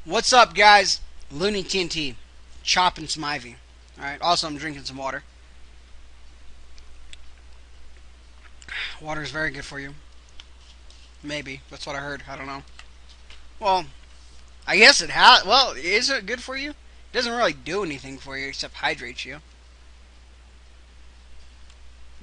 What's up, guys? Lo0nytnt, chopping some ivy. Alright, also I'm drinking some water. Water is very good for you. Maybe. That's what I heard. I don't know. Well, I guess it has. Well, is it good for you? It doesn't really do anything for you except hydrate you.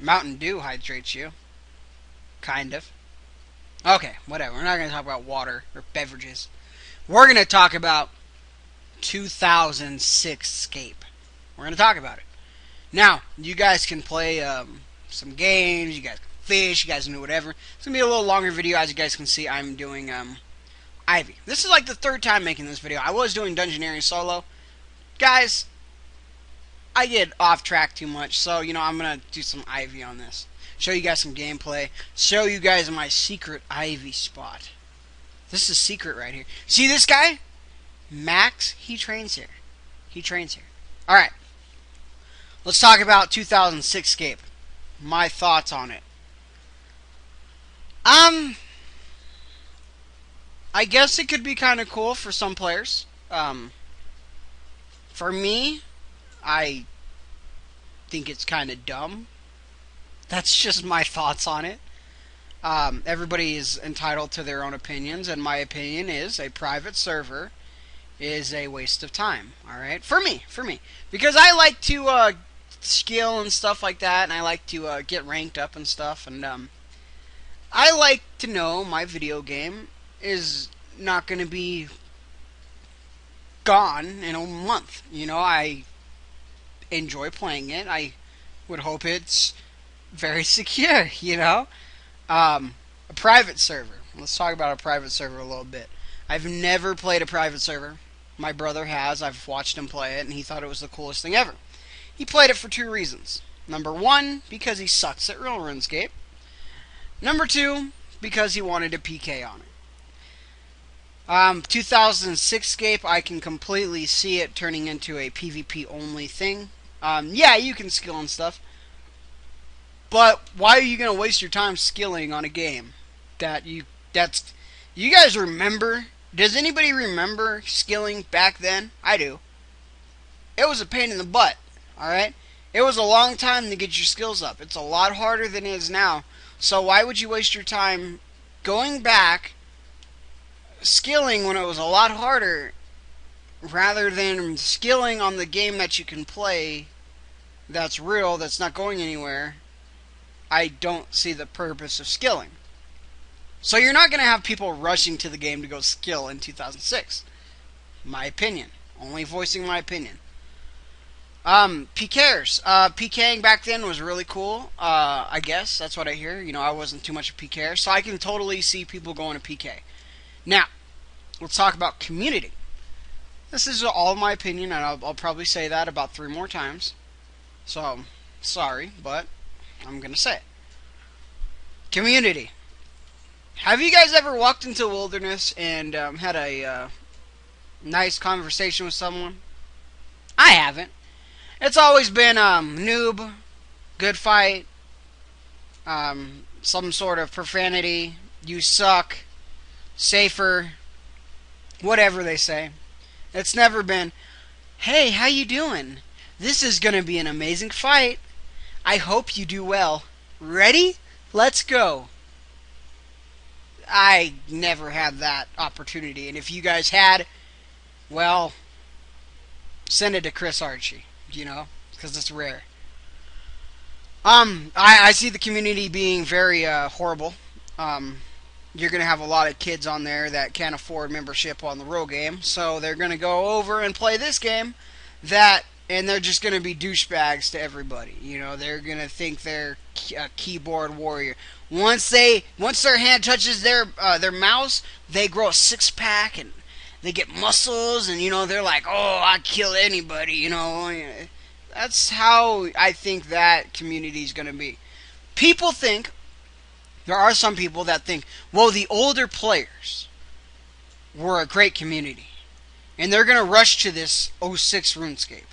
Mountain Dew hydrates you. Kind of. Okay, whatever. We're not going to talk about water or beverages. We're going to talk about 2006scape. We're going to talk about it. Now, you guys can play some games, you guys can fish, you guys can do whatever. It's going to be a little longer video. As you guys can see, I'm doing Ivy. This is like the third time making this video. I was doing Dungeoneering solo. Guys, I get off track too much, so, I'm going to do some Ivy on this. Show you guys some gameplay. Show you guys my secret Ivy spot. This is secret right here. See this guy? Max, he trains here. Alright. Let's talk about 2006scape. My thoughts on it. I guess it could be kind of cool for some players. For me, I think it's kind of dumb. That's just my thoughts on it. Everybody is entitled to their own opinions, and my opinion is a private server is a waste of time. Alright? For me. Because I like to skill and stuff like that, and I like to get ranked up and stuff, and I like to know my video game is not going to be gone in a month. I enjoy playing it. I would hope it's very secure, a private server. Let's talk about a private server a little bit. I've never played a private server. My brother has. I've watched him play it, and he thought it was the coolest thing ever. He played it for two reasons. Number one, because he sucks at real RuneScape. Number two, because he wanted a PK on it. 2006scape, I can completely see it turning into a PvP only thing. Yeah, you can skill and stuff. But why are you going to waste your time skilling on a game you guys remember? Does anybody remember skilling back then? I do. It was a pain in the butt, alright? It was a long time to get your skills up. It's a lot harder than it is now. So why would you waste your time going back, skilling when it was a lot harder, rather than skilling on the game that you can play that's real, that's not going anywhere? I don't see the purpose of skilling. So you're not going to have people rushing to the game to go skill in 2006. My opinion. Only voicing my opinion. PKers. PKing back then was really cool. I guess. That's what I hear. I wasn't too much of a PKer. So I can totally see people going to PK. Now, let's talk about community. This is all my opinion, and I'll probably say that about 3 more times. So, sorry, but I'm going to say it. Community. Have you guys ever walked into a wilderness and had a nice conversation with someone? I haven't. It's always been noob, good fight, some sort of profanity, you suck, safer, whatever they say. It's never been, hey, how you doing? This is going to be an amazing fight. I hope you do well. Ready? Let's go. I never had that opportunity, and if you guys had, well, send it to Chris Archie, because it's rare. I see the community being very horrible. You're going to have a lot of kids on there that can't afford membership on the real game, so they're going to go over and play this game, and they're just going to be douchebags to everybody. They're going to think they're a keyboard warrior. Once their hand touches their mouse, they grow a 6-pack and they get muscles, and they're like, oh, I kill anybody. That's how I think that community is going to be. There are some people that think, well, the older players were a great community, and they're going to rush to this 06 RuneScape.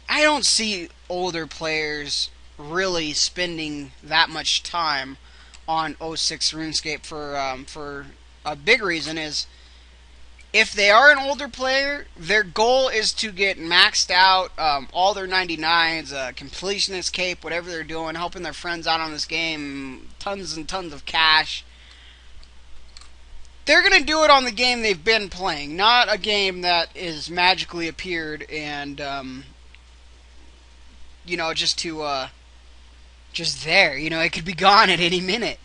I don't see older players really spending that much time on 06 RuneScape for a big reason is If they are an older player, their goal is to get maxed out, all their 99s, completionist cape, whatever they're doing, helping their friends out on this game, tons and tons of cash. They're going to do it on the game they've been playing, not a game that is magically appeared and, just to, just there. It could be gone at any minute,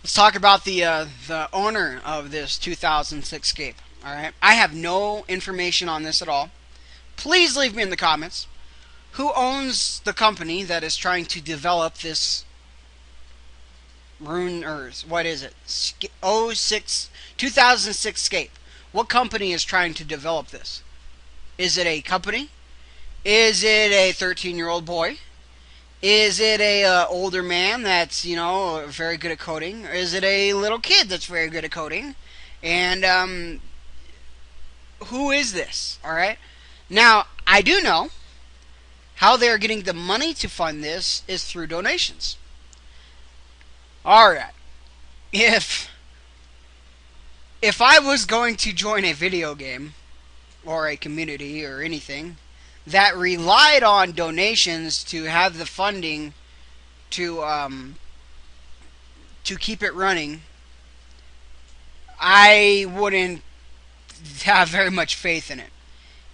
Let's talk about the owner of this 2006 scape. All right, I have no information on this at all. Please leave me in the comments who owns the company that is trying to develop this rune, or what is it? 2006 scape. What company is trying to develop this? Is it a company? Is it a 13-year-old boy? Is it a older man that's very good at coding? Or is it a little kid that's very good at coding? And who is this? All right. Now I do know how they're getting the money to fund this is through donations. All right. If I was going to join a video game or a community or anything that relied on donations to have the funding to keep it running, I wouldn't have very much faith in it.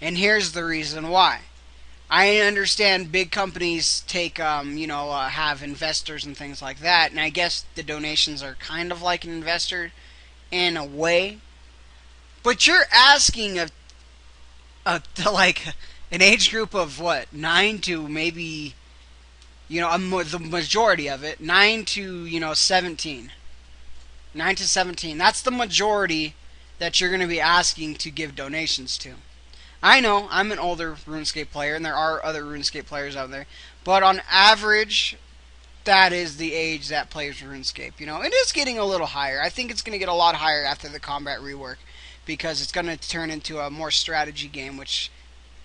And here's the reason why. I understand big companies take, have investors and things like that, and I guess the donations are kind of like an investor in a way. But you're asking like an age group of 9 to maybe, the majority of it, 9 to 17. 9 to 17. That's the majority that you're going to be asking to give donations to. I know I'm an older RuneScape player, and there are other RuneScape players out there, but on average, that is the age that plays RuneScape. It is getting a little higher. I think it's going to get a lot higher after the combat rework, because it's going to turn into a more strategy game, which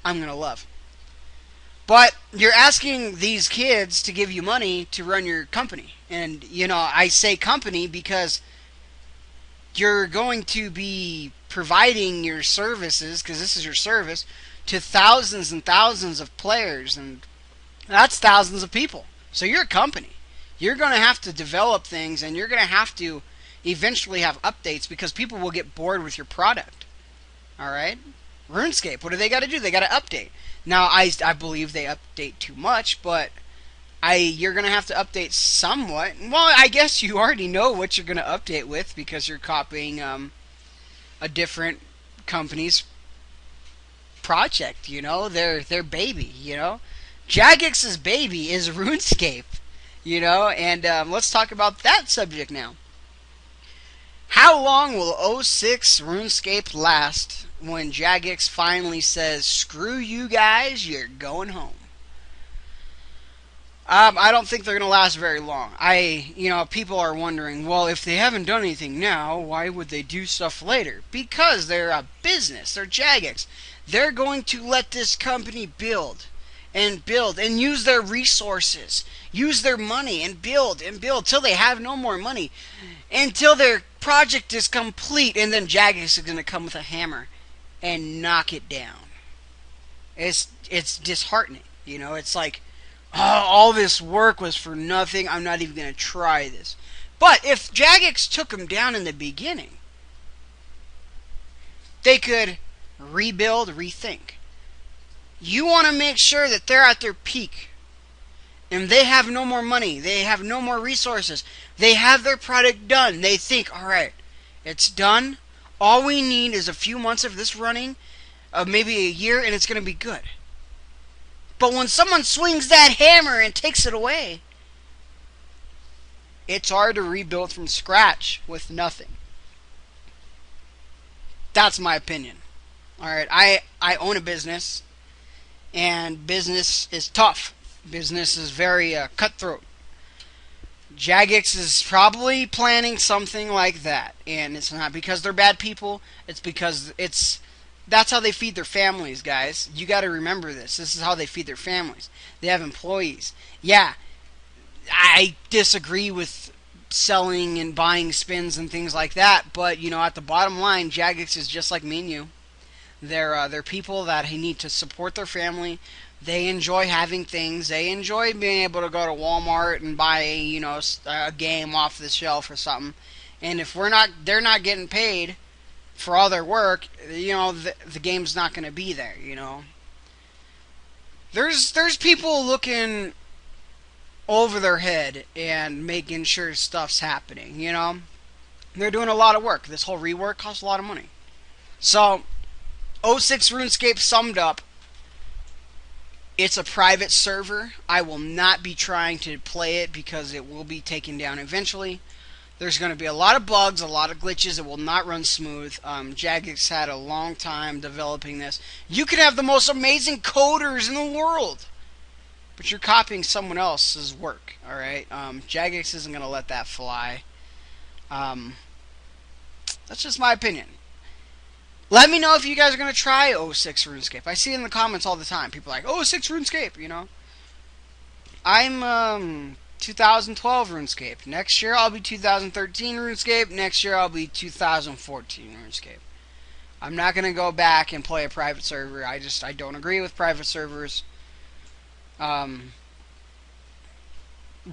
I'm going to love. But you're asking these kids to give you money to run your company. And, I say company because you're going to be providing your services, because this is your service, to thousands and thousands of players. And that's thousands of people. So you're a company. You're going to have to develop things, and you're going to have to eventually have updates, because people will get bored with your product. Alright? RuneScape, what do they got to do? They got to update. Now, I believe they update too much, but you're going to have to update somewhat. Well, I guess you already know what you're going to update with, because you're copying a different company's project, their baby, Jagex's baby is RuneScape, and let's talk about that subject now. How long will 06 RuneScape last when Jagex finally says, screw you guys, you're going home? I don't think they're going to last very long. People are wondering, well, if they haven't done anything now, why would they do stuff later? Because they're a business. They're Jagex. They're going to let this company build and use their resources, use their money, and build till they have no more money, until their project is complete, and then Jagex is going to come with a hammer and knock it down. It's disheartening. It's like, oh, all this work was for nothing. I'm not even going to try this. But if Jagex took them down in the beginning, they could rebuild, rethink. You want to make sure that they're at their peak, and they have no more money, they have no more resources, they have their product done. They think, alright, it's done. All we need is a few months of this running, maybe a year, and it's going to be good. But when someone swings that hammer and takes it away, it's hard to rebuild from scratch with nothing. That's my opinion. Alright, I own a business, and business is tough. Business is very cutthroat. Jagex is probably planning something like that, and it's not because they're bad people. It's because that's how they feed their families, guys. You got to remember this. This is how they feed their families. They have employees. Yeah, I disagree with selling and buying spins and things like that. But you know, at the bottom line, Jagex is just like me and you. They're people that need to support their family. They enjoy having things. They enjoy being able to go to Walmart and buy, you know, a game off the shelf or something. And if they're not getting paid for all their work, you know, the game's not going to be there. You know, there's people looking over their head and making sure stuff's happening. You know, they're doing a lot of work. This whole rework costs a lot of money. So, 06 RuneScape summed up. It's a private server. I will not be trying to play it because it will be taken down eventually. There's going to be a lot of bugs, a lot of glitches. It will not run smooth. Jagex had a long time developing this. You could have the most amazing coders in the world, but you're copying someone else's work. All right, Jagex isn't going to let that fly. That's just my opinion. Let me know if you guys are going to try 06 RuneScape. I see it in the comments all the time. People are like, 06 RuneScape, you know. I'm 2012 RuneScape. Next year I'll be 2013 RuneScape. Next year I'll be 2014 RuneScape. I'm not going to go back and play a private server. I don't agree with private servers.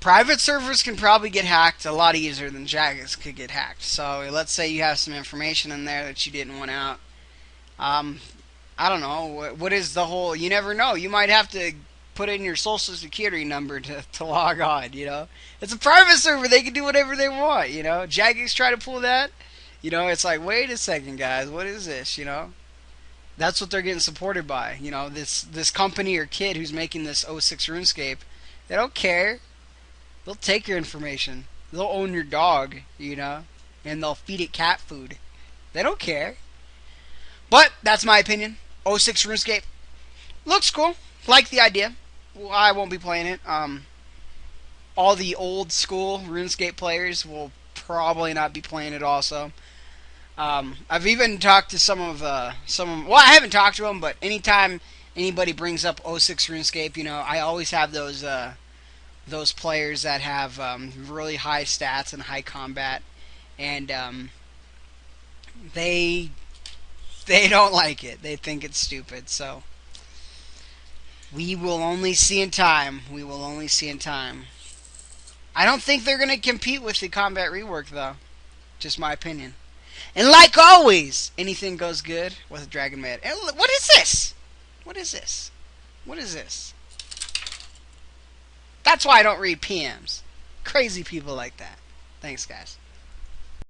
Private servers can probably get hacked a lot easier than Jagex could get hacked. So let's say you have some information in there that you didn't want out. I don't know. What is the whole... You never know. You might have to put in your social security number to log on, you know. It's a private server. They can do whatever they want, you know. Jagex try to pull that. You know, it's like, wait a second, guys. What is this, you know? That's what they're getting supported by. You know, this company or kid who's making this 06 RuneScape, they don't care. They'll take your information. They'll own your dog, you know, and they'll feed it cat food. They don't care. But that's my opinion. 06 RuneScape looks cool. Like the idea. Well, I won't be playing it. All the old school RuneScape players will probably not be playing it also. I've even talked to some of well, I haven't talked to them, but anytime anybody brings up 06 RuneScape, you know, I always have those players that have really high stats and high combat, and they don't like it. They think it's stupid. So we will only see in time. We will only see in time. I don't think they're going to compete with the combat rework, though. Just my opinion. And like always, anything goes good with a Dragon Man. What is this? What is this? What is this? That's why I don't read PMs. Crazy people like that. Thanks, guys.